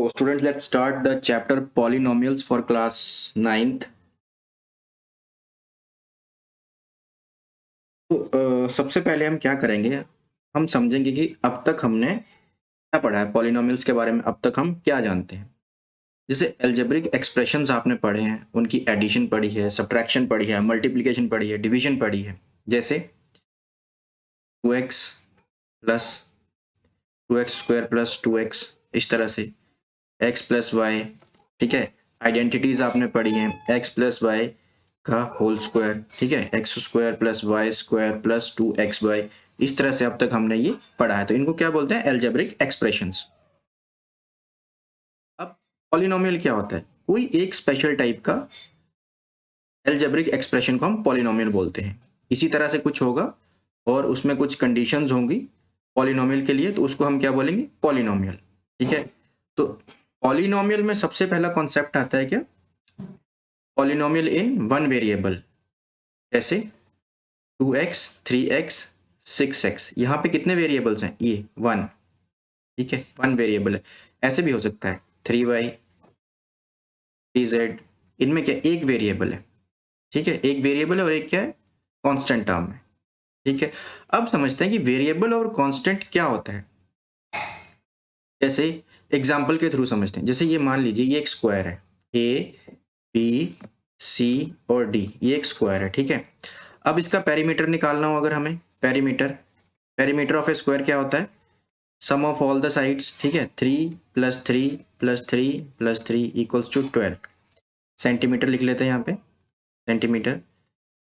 So students, let's start the chapter polynomials for class 9th. तो सबसे पहले हम क्या करेंगे, हम समझेंगे कि अब तक हमने क्या पढ़ा है पॉलिनोमियल्स के बारे में। अब तक हम क्या जानते हैं, जैसे एल्जेब्रिक एक्सप्रेशंस आपने पढ़े हैं, उनकी एडिशन पढ़ी है, सब्ट्रैक्शन पढ़ी है, मल्टीप्लिकेशन पढ़ी है, डिवीजन पढ़ी है। जैसे 2x plus 2x² plus 2x, इस तरह से x प्लस वाई, ठीक है। आइडेंटिटीज आपने पढ़ी हैं, x प्लस वाई का होल स्क्वायर, ठीक है, x² plus Y square plus 2xy। इस तरह से अब तक हमने ये पढ़ा है, तो इनको क्या बोलते हैं, एल्जेब्रिक एक्सप्रेशंस। अब पॉलिनोमियल क्या होता है, कोई एक स्पेशल टाइप का एल्जेब्रिक एक्सप्रेशन को हम पॉलिनोमियल बोलते हैं। इसी तरह से कुछ होगा और उसमें कुछ कंडीशंस होंगी पॉलिनोमियल के लिए, तो उसको हम क्या बोलेंगे, पॉलिनोमियल, ठीक है। तो पॉलिनोमियल में सबसे पहला कॉन्सेप्ट आता है क्या, पॉलिनोमियल इन वन वेरिएबल। जैसे 2x 3x 6x, यहाँ पे कितने वेरिएबल्स हैं, ये 1, ठीक है, 1 वेरिएबल है। ऐसे भी हो सकता है 3y 3z, इनमें क्या एक वेरिएबल है, ठीक है, एक वेरिएबल है और एक क्या है, कांस्टेंट टर्म है, ठीक है। अब समझते हैं कि वेरिएबल और कांस्टेंट क्या होता है। जैसे एग्जाम्पल के थ्रू समझते हैं। जैसे ये मान लीजिए ये एक स्क्वायर है, ए बी सी और डी, ये एक स्क्वायर है, ठीक है। अब इसका पेरीमीटर निकालना हो अगर हमें, पेरीमीटर ऑफ ए स्क्वायर क्या होता है, सम ऑफ ऑल द साइड्स, ठीक है, 3 + 3 + 3 + 3 = 12। सेंटीमीटर लिख लेते हैं यहाँ पे, सेंटीमीटर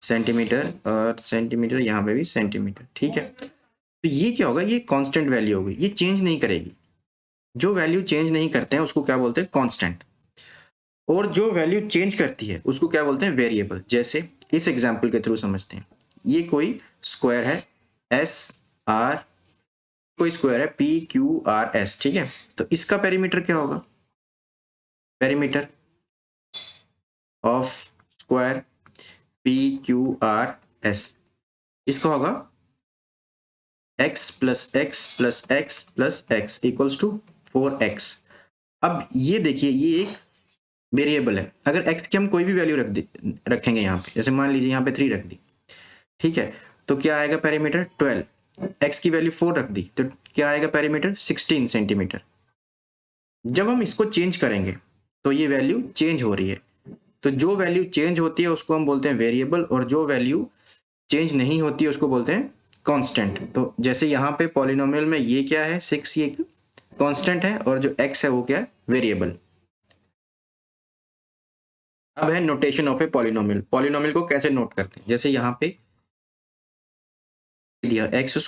सेंटीमीटर और सेंटीमीटर, यहाँ पे भी सेंटीमीटर, ठीक है। तो ये क्या होगा, ये कांस्टेंट वैल्यू होगी, ये चेंज नहीं करेगी। जो वैल्यू चेंज नहीं करते हैं उसको क्या बोलते हैं, कांस्टेंट। और जो वैल्यू चेंज करती है उसको क्या बोलते हैं, वेरिएबल। जैसे इस एग्जांपल के थ्रू समझते हैं। ये कोई स्क्वायर है एस आर, कोई स्क्वायर है पी क्यू आर एस, ठीक है। तो इसका पेरीमीटर क्या होगा, perimeter of square P Q R S, इसका होगा x + x + x + x = 4x। अब ये देखिए, ये एक वेरिएबल है। अगर x की हम कोई भी वैल्यू रखेंगे यहाँ पे, जैसे मान लीजिए यहाँ पे 3 रख दी, ठीक है, तो क्या आएगा पेरीमीटर 12। x की वैल्यू 4 रख दी तो क्या आएगा पेरीमीटर 16 सेंटीमीटर। जब हम इसको चेंज करेंगे तो ये वैल्यू चेंज हो रही है। तो जो वैल्यू चेंज होती है उसको हम बोलते हैं वेरिएबल, और जो वैल्यू चेंज नहीं होती है उसको बोलते हैं कांस्टेंट। तो जैसे यहाँ पे पॉलिनोमियल में ये क्या है, 6, ये कांस्टेंट है, और जो x है वो क्या है, वेरिएबल। अब है notation of a polynomial. Polynomial को कैसे नोट करते हैं, जैसे यहाँ पे दिया x²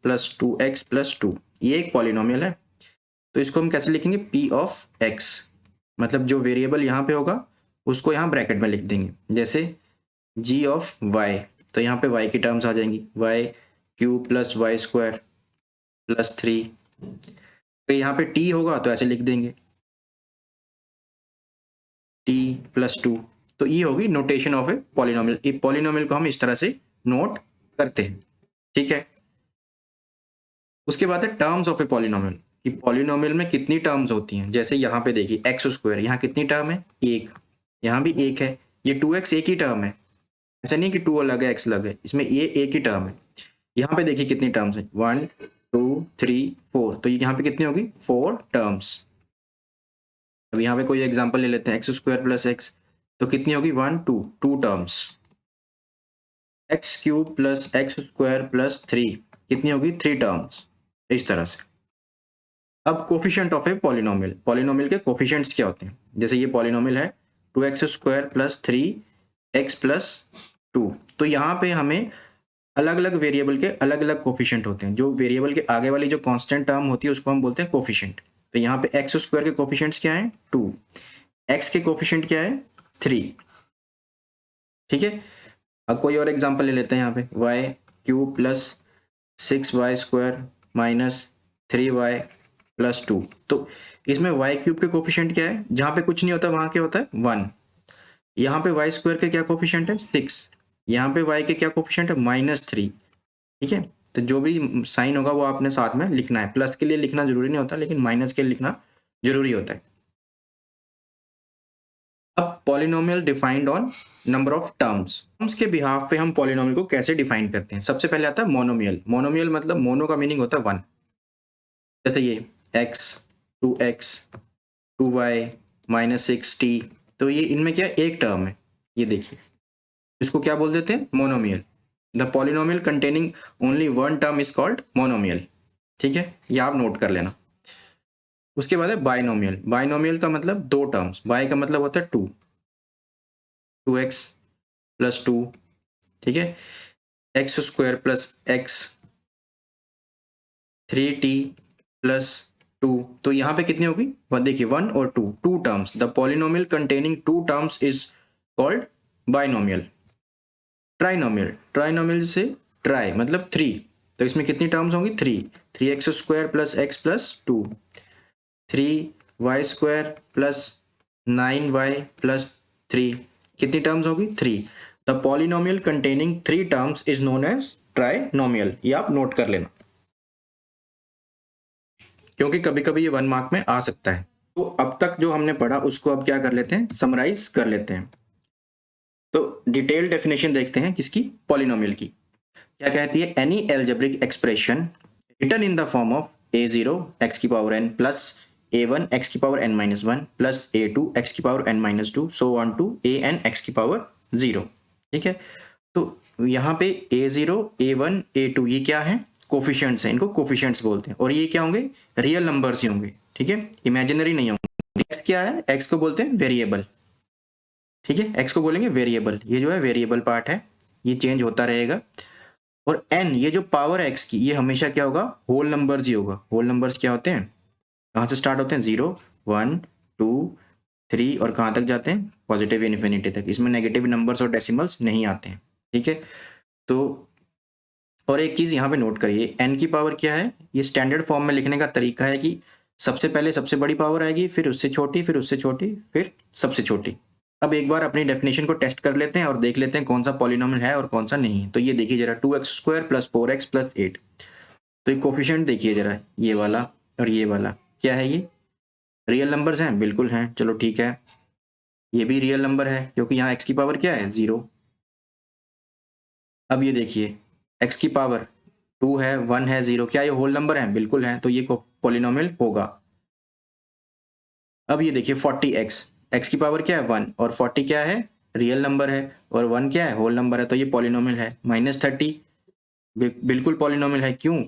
+ 2x + 2, ये एक पॉलिनोमियल है। तो इसको हम कैसे लिखेंगे, p ऑफ x, मतलब जो वेरिएबल यहाँ पे होगा उसको यहाँ ब्रैकेट में लिख देंगे। जैसे g ऑफ y, तो यहाँ पे y की टर्म्स आ जाएंगी, y³ + y² + 3। तो यहाँ पे t होगा तो ऐसे लिख देंगे t + 2। तो ये होगी नोटेशन ऑफ ए पॉलिनोमियल। एक पॉलिनोमियल को हम इस तरह से नोट करते हैं, ठीक है। उसके बाद है टर्म्स ऑफ ए पॉलिनोमियल, कि पॉलिनोमियल में कितनी टर्म्स होती हैं। जैसे यहाँ पे देखिए x², यहाँ कितनी टर्म है, 1, यहाँ भी 1 है। ये 2x एक ही टर्म है, ऐसा नहीं कि 2 अलग है x अलग है, इसमें ये एक ही टर्म है। यहाँ पे देखिए कितनी टर्म्स है, 1 2 3 4, तो यहाँ पे कितनी होगी, 4 टर्म्स। अब यहाँ पे कोई एग्जांपल ले लेते हैं, x² + x, तो कितनी होगी, 1 2 टर्म्स। x³ + x² + 3 कितनी होगी, 3 टर्म्स, इस तरह से। अब coefficient of a polynomial, polynomial के कोफिशिएंट्स क्या होते हैं। जैसे ये पॉलिनोमियल है 2x² + 3x + 2, तो यहाँ पे हमें अलग अलग वेरिएबल के अलग अलग कोफिशिएंट होते हैं। जो वेरिएबल के आगे वाली जो कांस्टेंट टर्म होती है उसको हम बोलते हैं कोफिशिएंट। तो यहाँ पे x² के कोफिशिएंट्स क्या है, 2, x के कोफिशिएंट क्या है, 3, ठीक है। अब कोई और एग्जांपल ले लेते हैं, यहाँ पे y³ + 6y² - 3y + 2, तो इसमें y³ के कोफिशिएंट क्या है, जहां पे कुछ नहीं होता वहां क्या होता है, 1। यहाँ पे y² के क्या कोफिशिएंट है, 6। यहाँ पे y के क्या कोफिशिएंट है, -3, ठीक है। तो जो भी साइन होगा वो आपने साथ में लिखना है। प्लस के लिए लिखना जरूरी नहीं होता, लेकिन माइनस के लिए लिखना जरूरी होता है। अब polynomial defined on number of terms के बिहाफ पे हम पॉलिनोमियल को कैसे डिफाइन करते हैं। सबसे पहले आता है मोनोमियल। मोनोमियल मतलब मोनो का मीनिंग होता है वन। जैसे ये x 2x 2y -6t, तो ये इनमें क्या एक टर्म है, ये देखिए, इसको क्या बोल देते हैं, monomial. The polynomial containing only one term is called monomial. ठीक है, ये आप नोट कर लेना। उसके बाद है बाइनोमियल। बाइनोमियल का मतलब दो टर्म्स, बाय का मतलब होता है टू, 2x + 2, ठीक है, x² + x 3t + 2, तो यहाँ पे कितनी होगी, देखिए 1 और 2, two terms. The polynomial containing two terms is called binomial. Trinomial, trinomial से ट्राई मतलब 3, तो इसमें कितनी टर्म्स होंगी, 3, 3x² + x + 2, 3y² + 9y + 3, कितनी टर्म्स होगी, 3। The polynomial containing 3 terms is known as trinomial. ये आप नोट कर लेना, क्योंकि कभी कभी ये 1 मार्क में आ सकता है। तो अब तक जो हमने पढ़ा उसको अब क्या कर लेते हैं, समराइज कर लेते हैं। तो डिटेल डेफिनेशन देखते हैं किसकी, पॉलिनोमियल की। क्या कहती है, any algebraic expression written in the form of a0 x⁴n plus a1 x⁴n-1 plus a2 x⁴n-2 so on to an x⁴0। ठीक है, तो यहाँ पे a0 a1 a2 ये क्या है, कोफिशिएंट्स हैं, इनको कोफिशिएंट्स बोलते हैं। और ये क्या होंगे, रियल नंबर्स ही होंगे, ठीक है, इमेजिनरी नहीं होंगे। x क्या है, x को बोलते हैं वेरिएबल। ठीक है, x को बोलेंगे वेरिएबल, ये जो है वेरिएबल पार्ट है, ये चेंज होता रहेगा। और n ये जो पावर है x की, ये हमेशा क्या होगा, होल नंबर्स ही होगा। होल नंबर्स क्या होते हैं, कहाँ से स्टार्ट होते हैं, 0 1 2 3 और कहाँ तक जाते हैं, पॉजिटिव इन्फिनिटी तक। इसमें नेगेटिव नंबर्स और डेसिमल्स नहीं आते हैं। ठीक है, तो और एक चीज़ यहाँ पे नोट करिए, n की पावर क्या है, ये स्टैंडर्ड फॉर्म में लिखने का तरीका है कि सबसे पहले सबसे बड़ी पावर आएगी, फिर उससे छोटी, फिर उससे छोटी, फिर सबसे छोटी। अब एक बार अपनी डेफिनेशन को टेस्ट कर लेते हैं और देख लेते हैं कौन सा पॉलिनोमियल है और कौन सा नहीं है। तो ये देखिए जरा, 2x² + 4x + 8, तो ये कोफिशिएंट देखिए जरा, ये वाला और ये वाला क्या है, ये रियल नंबर्स हैं, बिल्कुल हैं, चलो ठीक है। ये भी रियल नंबर है क्योंकि यहाँ x की पावर क्या है, 0। अब ये देखिए, x की पावर 2 है, 1 है, 0, क्या ये होल नंबर है, बिल्कुल है, तो ये पॉलिनोमियल होगा। अब ये देखिए 40x, x की पावर क्या है, 1, और 40 क्या है, रियल नंबर है, और 1 क्या है, होल नंबर है, तो ये पॉलिनोमियल है। -30 बिल्कुल पॉलिनोमियल है, क्यों,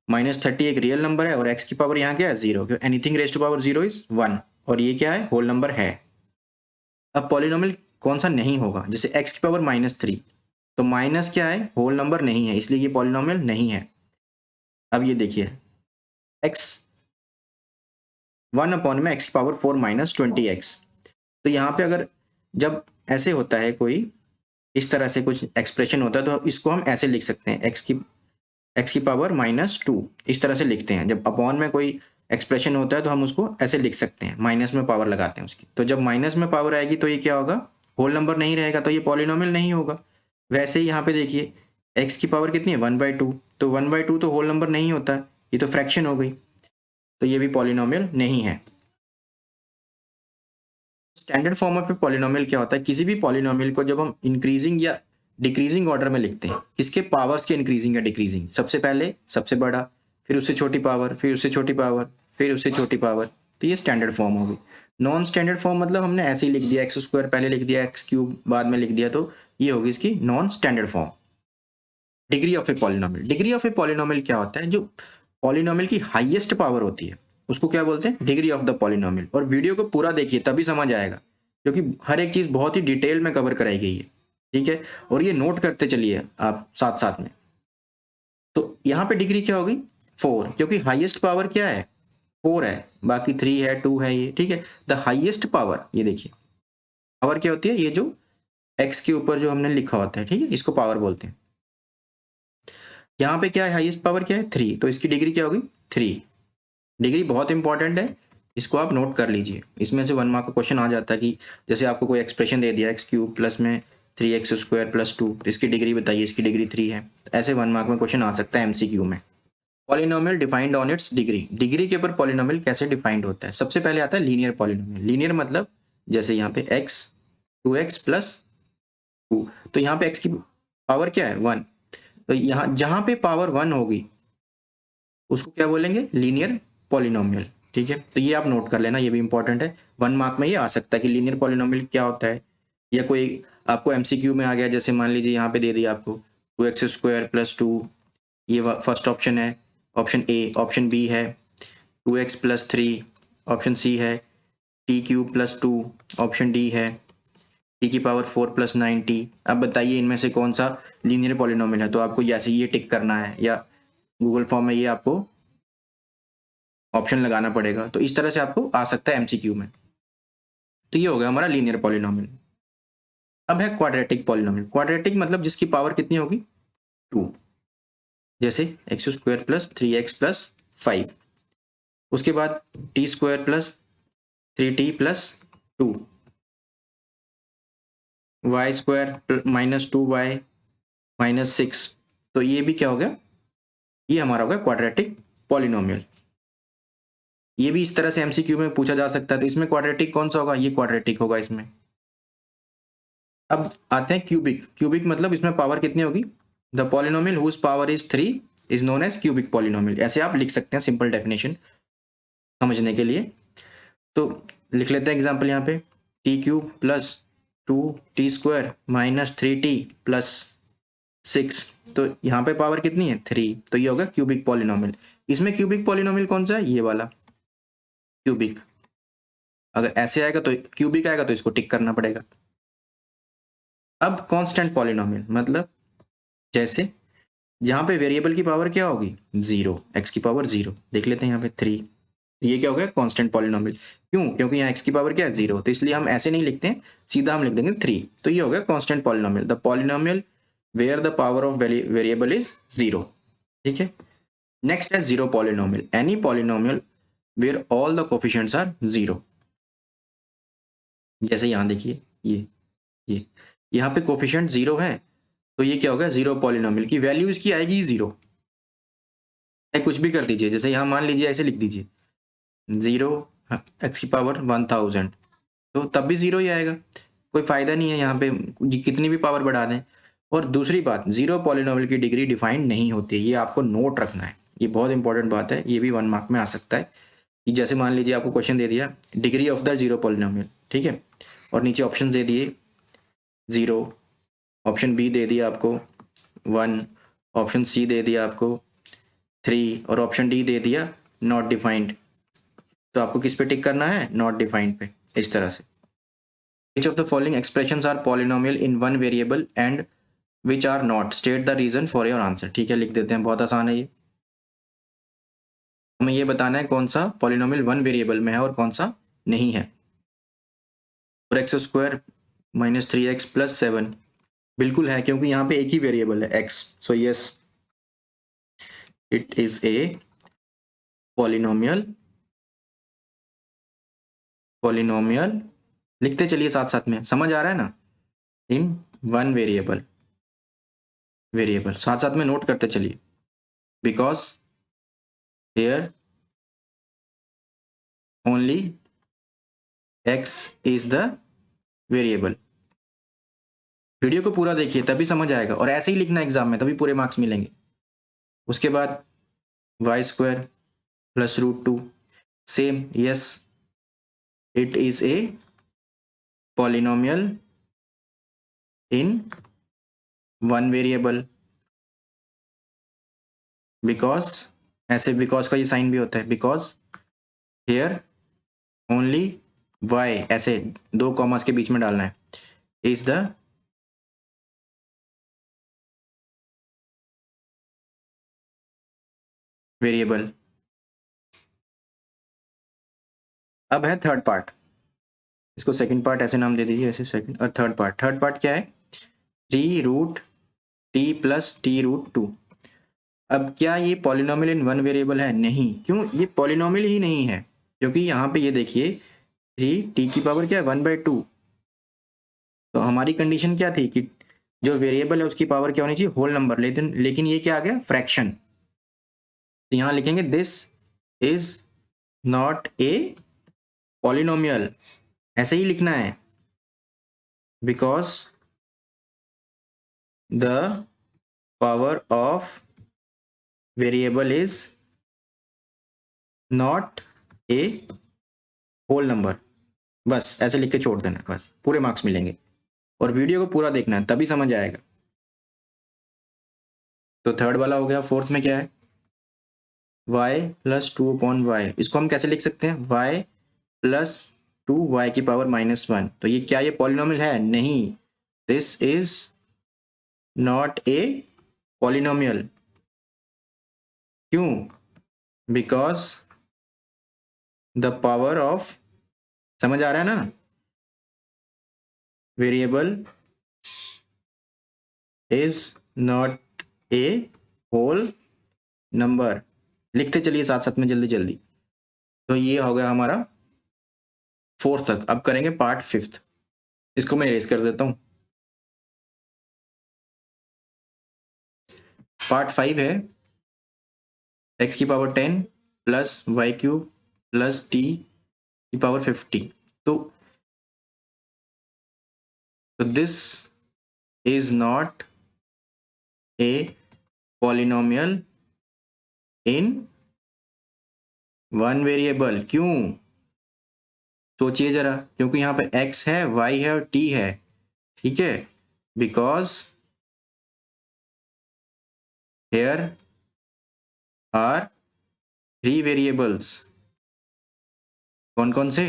-30 एक रियल नंबर है और x की पावर यहाँ क्या है, 0, क्योंकि anything raised to power 0 is 1, और ये क्या है, होल नंबर है। अब पॉलिनोमियल कौन सा नहीं होगा, जैसे x की पावर -3, तो माइनस क्या है, होल नंबर नहीं है, इसलिए ये पॉलिनोमियल नहीं है। अब ये देखिए, x 1 में x की पावर 4 -20x, तो यहाँ पे अगर जब ऐसे होता है कोई, इस तरह से कुछ एक्सप्रेशन होता है, तो इसको हम ऐसे लिख सकते हैं, x की पावर -2, इस तरह से लिखते हैं। जब अपॉन में कोई एक्सप्रेशन होता है तो हम उसको ऐसे लिख सकते हैं, माइनस में पावर लगाते हैं उसकी। तो जब माइनस में पावर आएगी तो ये क्या होगा, होल नंबर नहीं रहेगा, तो ये पॉलिनोमियल नहीं होगा। वैसे ही यहाँ पे देखिए, x की पावर कितनी है, 1/2, तो 1/2 तो होल नंबर नहीं होता, ये तो फ्रैक्शन हो गई, तो ये भी पॉलिनोमियल नहीं है। स्टैंडर्ड फॉर्म ऑफ पॉलिनोमियल क्या होता है, किसी भी पॉलिनोमियल को जब हम इंक्रीजिंग या डिक्रीजिंग ऑर्डर में लिखते हैं, किसके पावर्स के इंक्रीजिंग या डिक्रीजिंग, सबसे पहले सबसे बड़ा, फिर उससे छोटी पावर, फिर उससे छोटी पावर, फिर उससे छोटी पावर, तो ये स्टैंडर्ड फॉर्म होगी। नॉन स्टैंडर्ड फॉर्म मतलब हमने ऐसे ही लिख दिया, x² पहले लिख दिया, x³ बाद में लिख दिया, तो ये होगी इसकी non standard form. Degree of a polynomial, degree of a polynomial क्या होता है, जो पॉलिनोमियल की हाईएस्ट पावर होती है उसको क्या बोलते हैं, डिग्री ऑफ द पॉलिनोमियल। और वीडियो को पूरा देखिए तभी समझ आएगा, क्योंकि हर एक चीज बहुत ही डिटेल में कवर कराई गई है। ठीक है, और ये नोट करते चलिए आप साथ साथ में। तो यहाँ पे डिग्री क्या होगी, 4, क्योंकि हाईएस्ट पावर क्या है, 4 है, बाकी 3 है, 2 है, ये ठीक है। द हाईएस्ट पावर, ये देखिए पावर क्या होती है, ये जो x के ऊपर जो हमने लिखा होता है, ठीक है, इसको पावर बोलते हैं। यहाँ पे क्या है, हाईएस्ट पावर क्या है, 3, तो इसकी डिग्री क्या होगी, 3। डिग्री बहुत इंपॉर्टेंट है, इसको आप नोट कर लीजिए। इसमें से 1 मार्क का क्वेश्चन आ जाता है कि जैसे आपको कोई एक्सप्रेशन दे दिया, x³ प्लस में 3x² + 2, तो इसकी डिग्री बताइए, इसकी डिग्री 3 है, ऐसे 1 मार्क में क्वेश्चन आ सकता है MCQ में। Polynomial defined on it's degree, degree के ऊपर पॉलिनोमियल कैसे डिफाइंड होता है। सबसे पहले आता है लीनियर पॉलिनोमियल। लीनियर मतलब जैसे यहाँ पे x 2x प्लस 2। तो यहाँ पे x की पावर क्या है 1। तो यहाँ जहाँ पे पावर 1 होगी उसको क्या बोलेंगे लीनियर पॉलिनोमियल। ठीक है, तो ये आप नोट कर लेना, ये भी इंपॉर्टेंट है। 1 मार्क में ये आ सकता है कि लीनियर पॉलिनोमियल क्या होता है, या कोई आपको एमसीक्यू में आ गया, जैसे मान लीजिए यहाँ पे दे दिया आपको 2x² प्लस 2, ये फर्स्ट ऑप्शन है, ऑप्शन ए। ऑप्शन बी है 2x प्लस 3, ऑप्शन सी है t³ प्लस 2, ऑप्शन डी है t की पावर 4 प्लस 9t। अब बताइए इनमें से कौन सा लीनियर पॉलिनोमियल है। तो आपको जैसे ये टिक करना है, या गूगल फॉर्म में ये आपको ऑप्शन लगाना पड़ेगा। तो इस तरह से आपको आ सकता है एमसीक्यू में। तो ये हो गया हमारा लीनियर पॉलिनोमियल। अब है क्वाड्रेटिक पॉलिनोमियल। क्वाड्रेटिक मतलब जिसकी पावर कितनी होगी 2, जैसे x² प्लस 3x प्लस 5, उसके बाद t² plus 3t plus 2, y² minus 2y minus 6। तो ये भी क्या हो गया, ये हमारा हो गया क्वाड्रेटिक पॉलिनोमियल। ये भी इस तरह से एमसीक्यू में पूछा जा सकता है। तो इसमें क्वाड्रेटिक कौन सा होगा, ये क्वाड्रेटिक होगा इसमें। अब आते हैं क्यूबिक। क्यूबिक मतलब इसमें पावर कितनी होगी, the polynomial whose power is 3 is known as cubic polynomial. ऐसे आप लिख सकते हैं सिंपल डेफिनेशन समझने के लिए। तो लिख लेते हैं एग्जाम्पल यहाँ पे, t³ plus 2t² minus 3t plus 6। तो यहाँ पे पावर कितनी है 3, तो ये होगा क्यूबिक पॉलिनोमियल। इसमें क्यूबिक पॉलिनोमियल कौन सा है, ये वाला क्यूबिक। अगर ऐसे आएगा तो क्यूबिक आएगा तो इसको टिक करना पड़ेगा। अब कांस्टेंट पॉलिनोमियल मतलब जैसे जहां पे वेरिएबल की पावर क्या होगी 0, x की पावर 0। देख लेते हैं यहाँ पे 3, ये क्या हो गया कांस्टेंट पॉलिनोमियल। क्यों, क्योंकि यहाँ x की पावर क्या है 0, तो इसलिए हम ऐसे नहीं लिखते हैं, सीधा हम लिख देंगे 3। तो ये हो गया constant polynomial, the polynomial where the power of variable is 0। ठीक है, नेक्स्ट है zero polynomial, any polynomial where all the coefficients are 0। जैसे यहाँ देखिए ये यहाँ पे कोफिशिएंट 0 है, तो ये क्या होगा जीरो पॉलिनोमियल की वैल्यू इसकी आएगी 0। कुछ भी कर दीजिए, जैसे यहाँ मान लीजिए ऐसे लिख दीजिए 0 x की पावर 1000, तो तब भी 0 ही आएगा। कोई फायदा नहीं है यहाँ पे कितनी भी पावर बढ़ा दें। और दूसरी बात, जीरो पॉलिनोमियल की डिग्री डिफाइंड नहीं होती है, ये आपको नोट रखना है, ये बहुत इंपॉर्टेंट बात है। ये भी 1 मार्क में आ सकता है कि जैसे मान लीजिए आपको क्वेश्चन दे दिया degree of the zero polynomial, ठीक है, और नीचे ऑप्शन दे दिए 0, ऑप्शन बी दे दिया आपको 1, ऑप्शन सी दे दिया आपको 3, और ऑप्शन डी दे दिया नॉट डिफाइंड। तो आपको किस पे टिक करना है, नॉट डिफाइंड पे, इस तरह से। Which of the following expressions are polynomial in one variable and which are not? State the reason for your answer। ठीक है, लिख देते हैं, बहुत आसान है ये। हमें ये बताना है कौन सा पॉलिनोमियल 1 वेरिएबल में है और कौन सा नहीं है। और x² माइनस 3x प्लस 7 बिल्कुल है, क्योंकि यहाँ पे एक ही वेरिएबल है x। So yes, it is a polynomial. Polynomial लिखते चलिए साथ साथ में, समझ आ रहा है ना, इन 1 वेरिएबल साथ साथ में नोट करते चलिए। Because here only x is the variable. Video को पूरा देखिए तभी समझ आएगा, और ऐसे ही लिखना एग्जाम में, तभी पूरे मार्क्स मिलेंगे। उसके बाद y² plus √2, same, yes it is a polynomial in 1 variable. Because, ऐसे बिकॉज का ये साइन भी होता है, बिकॉज हियर ओनली y, ऐसे 2 कॉमास के बीच में डालना है, इज द वेरिएबल। अब है थर्ड पार्ट, इसको सेकंड पार्ट ऐसे नाम दे दीजिए, ऐसे सेकंड। और थर्ड पार्ट क्या है 3√t प्लस t√2। अब क्या ये पॉलिनोमियल इन 1 वेरिएबल है, नहीं। क्यों, ये पॉलिनोमियल ही नहीं है, क्योंकि यहाँ पे ये देखिए 3t की पावर क्या है 1/2। तो हमारी कंडीशन क्या थी कि जो वेरिएबल है उसकी पावर क्या होनी चाहिए होल नंबर, लेकिन ये क्या आ गया फ्रैक्शन। तो यहाँ लिखेंगे this is not a polynomial, ऐसे ही लिखना है। Because the power of variable is not a whole number. बस ऐसे लिख के छोड़ देना, बस पूरे मार्क्स मिलेंगे। और वीडियो को पूरा देखना है तभी समझ आएगा। तो थर्ड वाला हो गया। फोर्थ में क्या है, y प्लस 2/y। इसको हम कैसे लिख सकते हैं, y प्लस 2y की पावर -1। तो ये क्या, ये पॉलिनोमियल है? नहीं, this is not a polynomial. क्यों? बिकॉज द पावर ऑफ, समझ आ रहा है ना, variable is not a whole number. लिखते चलिए साथ साथ में जल्दी जल्दी। तो ये हो गया हमारा फोर्थ तक। अब करेंगे पार्ट फिफ्थ। इसको मैं इरेज कर देता हूं। पार्ट 5 है x की power 10 plus Y cube plus T की पावर 50। तो this is not a polynomial in one variable. क्यों? सोचिए जरा, क्योंकि यहाँ पे x है, y है और t है। ठीक है, बिकॉज हेयर आर 3 वेरिएबल्स। कौन कौन से?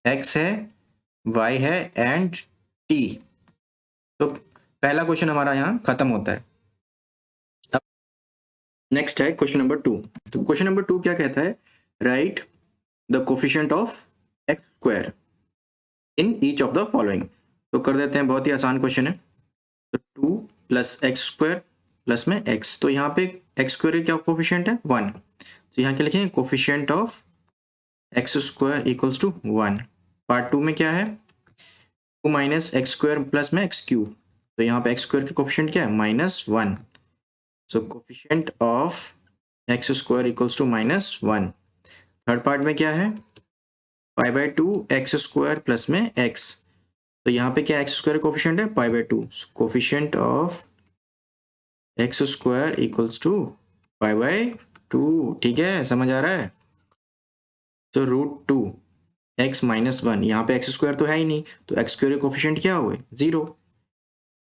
x है, y है एंड t। तो पहला क्वेश्चन हमारा यहाँ खत्म होता है। अब नेक्स्ट है क्वेश्चन नंबर 2। तो क्वेश्चन नंबर 2 क्या कहता है, right the coefficient of x square in each of the following. तो कर देते हैं, बहुत ही आसान क्वेश्चन है। तो 2 प्लस एक्स स्क्वायर प्लस में x। तो यहाँ पे एक्स स्क्वायर क्या कोफिशिएंट है, 1। तो यहाँ क्या लिखेंगे, coefficient of x square equals to 1। Part 2 में क्या है, 2 माइनस एक्स स्क्वायर प्लस में एक्स क्यूब। तो यहाँ पे एक्स स्क्वायर की कोफिशिएंट क्या है, -1। So coefficient of x square equals to -1। Third part में क्या है, 5/2 एक्स स्क्वायर प्लस में x। तो यहाँ पे क्या एक्स स्क्वायर कोफिशिएंट है, 5/2। Coefficient of x square equals to 5/2। ठीक है, समझ आ रहा है? तो √2 x -1। यहाँ पे एक्स स्क्वायर तो है ही नहीं, तो एक्स स्क्वायर कोफिशिएंट क्या हुए, 0।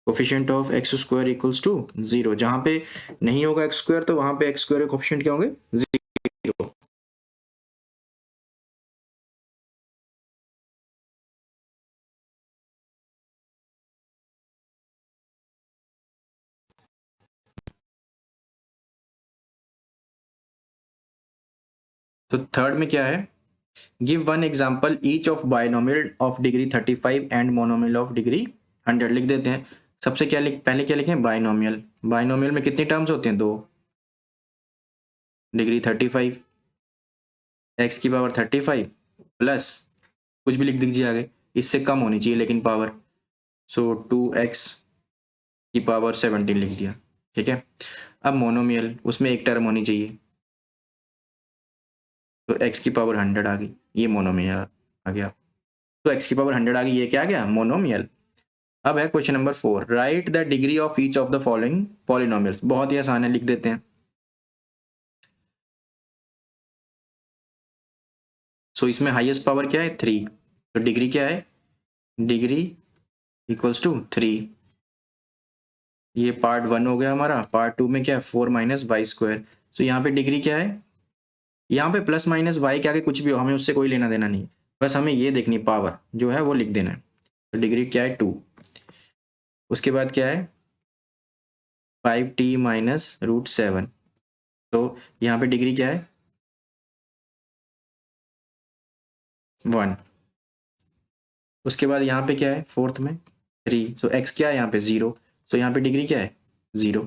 Coefficient of x square equals to 0। जहाँ पे नहीं होगा एक्स स्क्वायर तो वहां पे एक्स स्क्वायर कोफिशिएंट क्या होंगे, 0। तो थर्ड में क्या है, give one example each of binomial of degree 35 and monomial of degree 100। लिख देते हैं। सबसे क्या पहले क्या लिखें, बायनोमियल। बायनोमियल में कितनी टर्म्स होते हैं, 2। डिग्री 35, एक्स की पावर 35 प्लस कुछ भी लिख दीजिए आगे, इससे कम होनी चाहिए लेकिन पावर। सो 2x की पावर 17 लिख दिया। ठीक है, अब मोनोमियल, उसमें एक टर्म होनी चाहिए, तो x की पावर 100 आ गई, ये मोनोमियल आ गया। तो x की पावर 100 आ गई, ये क्या आ गया, मोनोमियल। अब है question number 4, right the degree of each of the following polynomials. बहुत ही आसान है, लिख देते हैं। सो इसमें हाईएस्ट पावर क्या है, 3। तो डिग्री क्या है, डिग्री इक्वल्स टू 3। ये पार्ट 1 हो गया हमारा। पार्ट 2 में क्या है, 4 माइनस वाई स्क्वायर। सो यहाँ पे डिग्री क्या है, यहाँ पे प्लस माइनस वाई के आगे कुछ भी हो, हमें उससे कोई लेना देना नहीं, बस हमें ये देखनी पावर जो है वो लिख देना है। तो डिग्री क्या है, 2। उसके बाद क्या है, 5t माइनस √7। तो यहाँ पे डिग्री क्या है, 1। उसके बाद यहाँ पे क्या है, फोर्थ में 3। सो x क्या है यहाँ पे, 0। सो यहाँ पे डिग्री क्या है, 0।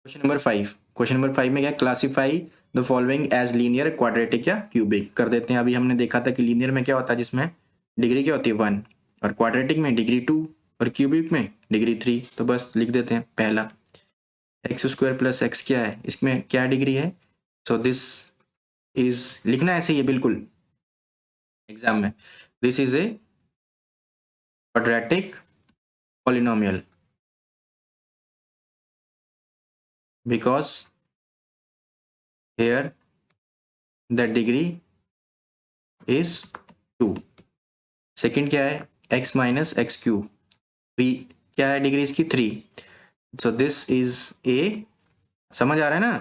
क्वेश्चन नंबर 5 में क्या है, classify the following as linear, quadratic या क्यूबिक। कर देते हैं। अभी हमने देखा था कि लीनियर में क्या होता है, जिसमें डिग्री क्या होती है, 1, और क्वाड्रेटिक में डिग्री 2, और क्यूबिक में डिग्री 3। तो बस लिख देते हैं। पहला एक्स स्क्वायर प्लस एक्स क्या है, इसमें क्या डिग्री है, सो दिस इज, लिखना ऐसे ही है बिल्कुल एग्जाम में। This is a quadratic polynomial because here the degree is 2. Second क्या है, x माइनस एक्स क्यूब, क्या है डिग्री इसकी 3. सो दिस इज ए, समझ आ रहा है ना,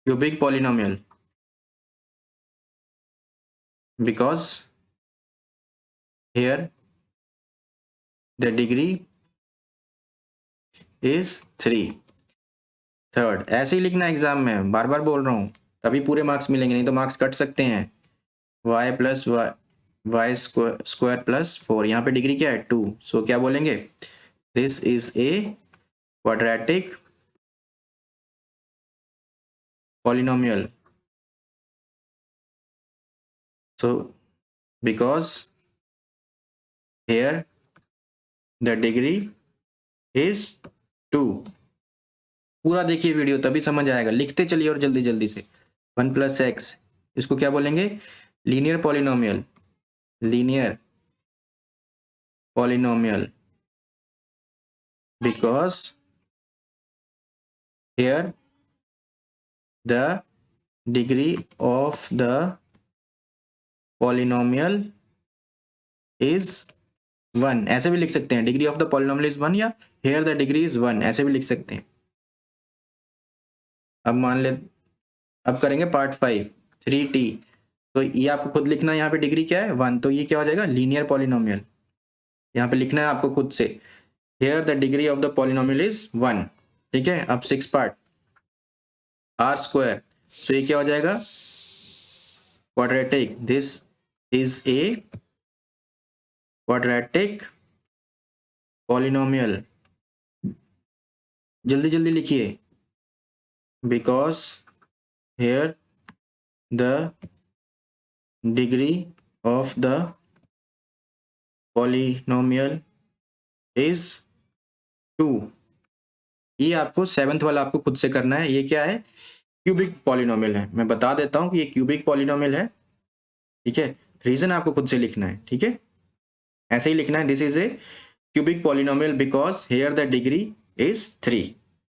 cubic polynomial because here the degree is 3. Third, ऐसे ही लिखना एग्जाम में, बार बार बोल रहा हूँ, तभी पूरे मार्क्स मिलेंगे, नहीं तो मार्क्स कट सकते हैं. y plus Y square plus 4, यहाँ पे डिग्री क्या है 2. सो क्या बोलेंगे, this is a quadratic polynomial. So because here the degree is 2. पूरा देखिए वीडियो तभी समझ आएगा, लिखते चलिए और जल्दी जल्दी से. 1 प्लस एक्स, इसको क्या बोलेंगे, linear polynomial. Linear polynomial because here the degree of the polynomial is 1. ऐसे भी लिख सकते हैं, degree of the polynomial is 1, या here the degree is 1 ऐसे भी लिख सकते हैं. अब मान ले, अब करेंगे पार्ट 5, 3t. तो ये आपको खुद लिखना है, यहाँ पे डिग्री क्या है 1, तो ये क्या हो जाएगा, लीनियर पॉलिनोमियल. यहाँ पे लिखना है आपको खुद से, here the degree of the polynomial is 1. ठीक है. अब 6 पार्ट, r स्क्वायर, तो ये क्या हो जाएगा, quadratic. This is a quadratic polynomial. जल्दी जल्दी लिखिए, because here the degree of the polynomial is 2. ये आपको 7th वाला आपको खुद से करना है. ये क्या है, क्यूबिक पॉलिनोमियल है. मैं बता देता हूं कि ये क्यूबिक पॉलिनोमियल है. ठीक है, रीजन आपको खुद से लिखना है. ठीक है, ऐसे ही लिखना है, this is a cubic polynomial because here the degree is 3.